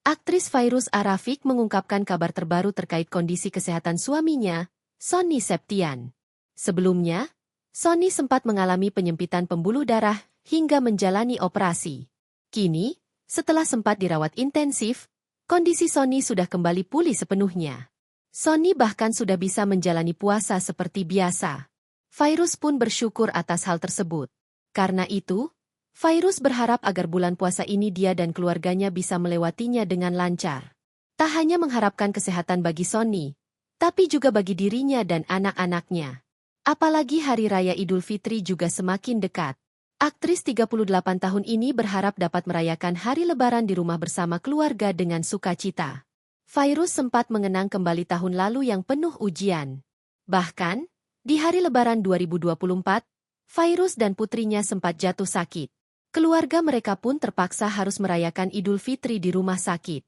Aktris Fairuz Arafiq mengungkapkan kabar terbaru terkait kondisi kesehatan suaminya, Sonny Septian. Sebelumnya, Sonny sempat mengalami penyempitan pembuluh darah hingga menjalani operasi. Kini, setelah sempat dirawat intensif, kondisi Sonny sudah kembali pulih sepenuhnya. Sonny bahkan sudah bisa menjalani puasa seperti biasa. Fairuz pun bersyukur atas hal tersebut. Karena itu, Fairuz berharap agar bulan puasa ini dia dan keluarganya bisa melewatinya dengan lancar. Tak hanya mengharapkan kesehatan bagi Sonny, tapi juga bagi dirinya dan anak-anaknya. Apalagi Hari Raya Idul Fitri juga semakin dekat. Aktris 38 tahun ini berharap dapat merayakan Hari Lebaran di rumah bersama keluarga dengan sukacita. Fairuz sempat mengenang kembali tahun lalu yang penuh ujian. Bahkan, di Hari Lebaran 2024, Fairuz dan putrinya sempat jatuh sakit. Keluarga mereka pun terpaksa harus merayakan Idul Fitri di rumah sakit.